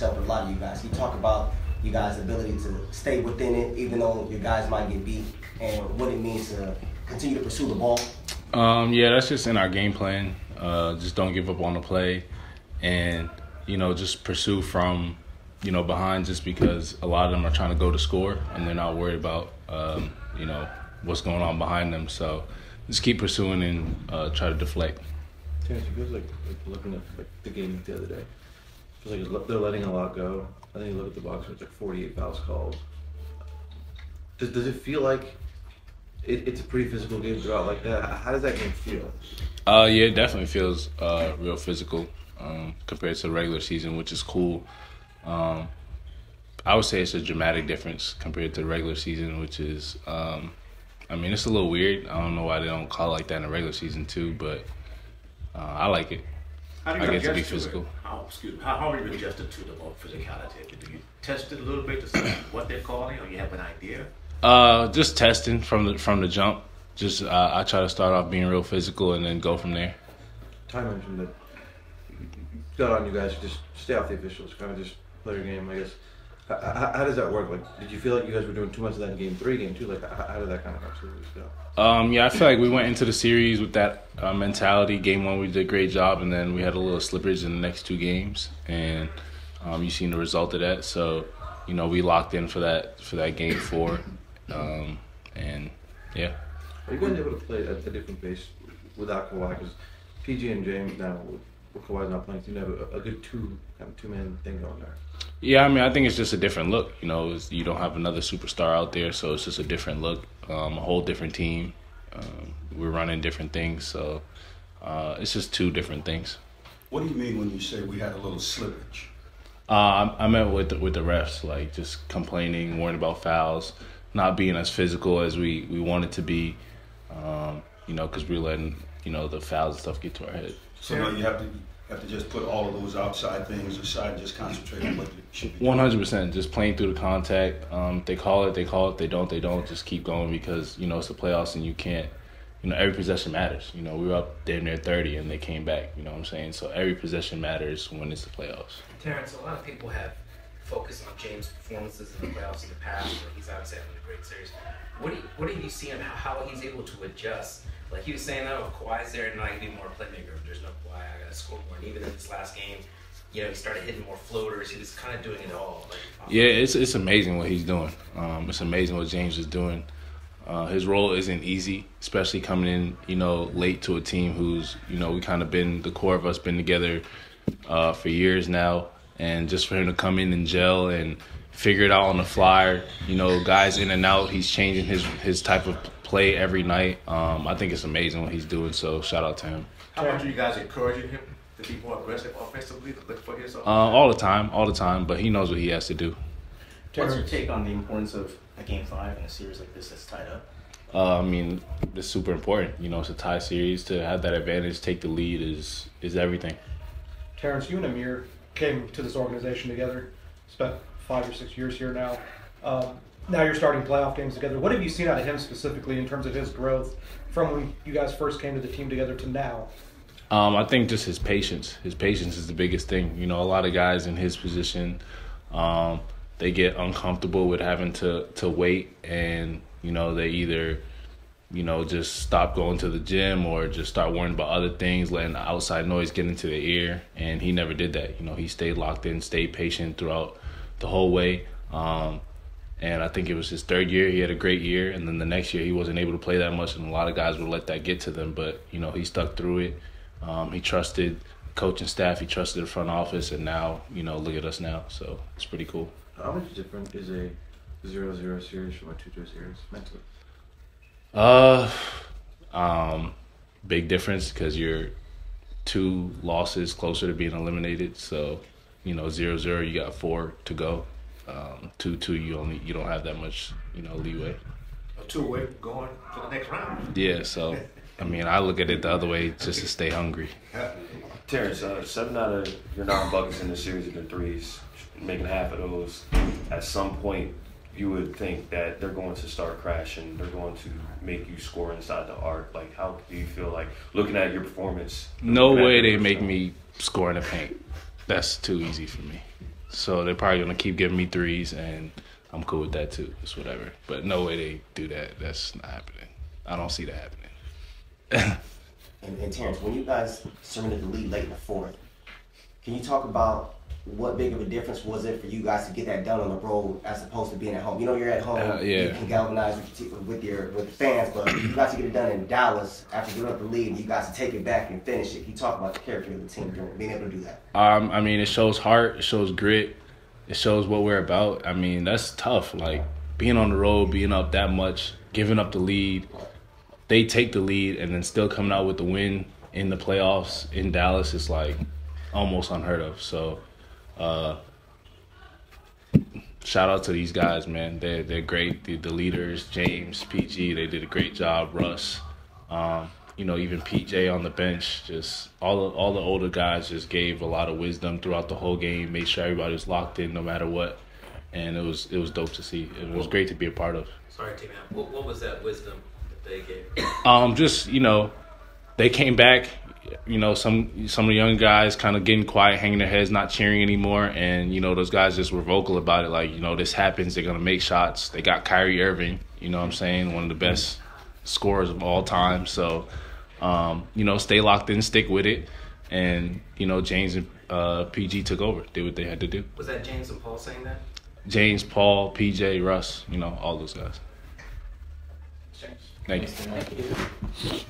himself with a lot of you guys. He talked about you guys' ability to stay within it, even though your guys might get beat, and what it means to continue to pursue the ball. Yeah, that's just in our game plan. Just don't give up on the play, and just pursue from behind, just because a lot of them are trying to go to score and they're not worried about what's going on behind them. So just keep pursuing and try to deflect. Terance, it feels like looking at the game the other day. It feels like they're letting a lot go. I think you look at the box and it's like 48 fouls called. Does it feel like it's a pretty physical game throughout like that? How does that game feel? Yeah, it definitely feels real physical compared to the regular season, which is cool. I would say it's a dramatic difference compared to the regular season, which is, it's a little weird. I don't know why they don't call it like that in the regular season too, but I like it. How do you I get to be adjust physical. it? How are you adjusted to the more physicality? Do you test it a little bit to see what they're calling, or you have an idea? Just testing from the jump. Just I try to start off being real physical and then go from there. Ty mentioned that you got on you guys to just stay off the officials, kind of just play your game, I guess. How does that work? Like, did you feel like you guys were doing too much of that in Game 3, Game 2? Like, how did that kind of absolutely go? Yeah, I feel like we went into the series with that mentality. Game 1, we did a great job, and then we had a little slippage in the next 2 games, and you've seen the result of that. So, we locked in for that Game 4, and yeah. Are you guys able to play at a different pace without Kawhi? Because PG and James now, with Kawhi's not playing, seem to have a good two-man thing going there. Yeah, I think it's just a different look. You don't have another superstar out there, so it's just a different look, a whole different team. We're running different things, so it's just 2 different things. What do you mean when you say we had a little slippage? I meant with the refs, like just complaining, worrying about fouls, not being as physical as we wanted to be, because we were letting the fouls and stuff get to our head. So now you have to just put all of those outside things aside and just concentrate on what you should be doing. 100%, just playing through the contact. They call it. They don't. Just keep going because it's the playoffs and you can't. Every possession matters. We were up there near 30 and they came back. You know what I'm saying? So every possession matters when it's the playoffs. Terance, a lot of people have focused on James' performances in the playoffs in the past. He's obviously having a great series. What do you see him how he's able to adjust? Like he was saying, if Kawhi's there, then I can be more playmaker. If there's no Kawhi, I got to score more. And even in this last game, he started hitting more floaters. He was kind of doing it all. Yeah, it's amazing what he's doing. It's amazing what James is doing. His role isn't easy, especially coming in, late to a team who's, we kind of the core of us been together for years now. And just for him to come in and gel and figure it out on the fly, guys in and out, he's changing his type of play every night. I think it's amazing what he's doing, so shout out to him. How much are you guys encouraging him to be more aggressive offensively, to look for his all the time, but he knows what he has to do. What's your take on the importance of a Game 5 in a series like this that's tied up? It's super important. It's a tie series. To have that advantage, take the lead is everything. Terance, you and Amir came to this organization together, spent 5 or 6 years here now. Now you're starting playoff games together. What have you seen out of him specifically in terms of his growth from when you guys first came to the team together to now? I think just his patience. His patience is the biggest thing. A lot of guys in his position, they get uncomfortable with having to wait, and they either just stop going to the gym or just start worrying about other things, letting the outside noise get into their ear. And he never did that. He stayed locked in, stayed patient throughout the whole way. And I think it was his 3rd year. He had a great year. And then the next year he wasn't able to play that much, and a lot of guys would let that get to them. But, he stuck through it. He trusted the coaching staff. He trusted the front office. And now, look at us now. So it's pretty cool. How much different is a 0-0 series from a 2-2 series mentally? Big difference because you're 2 losses closer to being eliminated. So, 0-0, you got 4 to go. 2-2, you don't have that much, leeway. A 2-way going to the next round. Yeah, so I look at it the other way just to stay hungry. Terance, 7 out of your 9 buckets in the series have been threes, making half of those. At some point, you would think that they're going to start crashing. They're going to make you score inside the arc. Like, how do you feel like looking at your performance? No way they make me score in the paint. That's too easy for me. So they're probably gonna keep giving me threes, and I'm cool with that too. It's whatever. But no way they do that. That's not happening. I don't see that happening. And Terance, when you guys surrendered the lead late in the fourth, can you talk about what big of a difference was it for you guys to get that done on the road as opposed to being at home? You know, you're at home, yeah. You can galvanize with the fans, but you got to get it done in Dallas after giving up the lead. You guys to take it back and finish it. Can you talk about the character of the team being able to do that? I mean, it shows heart, it shows grit, it shows what we're about. I mean, that's tough. Like being on the road, being up that much, giving up the lead. They take the lead and then still coming out with the win in the playoffs in Dallas is like almost unheard of. So. Shout out to these guys, man. They're great. The leaders, James, PG, they did a great job. Russ, even PJ on the bench. Just all the older guys just gave a lot of wisdom throughout the whole game. Made sure everybody was locked in no matter what, and it was dope to see. It was great to be a part of. Sorry, T-Man. What was that wisdom that they gave? Just they came back. Some of the young guys kind of getting quiet, hanging their heads, not cheering anymore. And, those guys just were vocal about it. Like, this happens. They're going to make shots. They got Kyrie Irving, what I'm saying, one of the best scorers of all time. So, stay locked in, stick with it. And, James and PG took over, did what they had to do. Was that James and Paul saying that? James, Paul, PJ, Russ, all those guys. James. Thank you.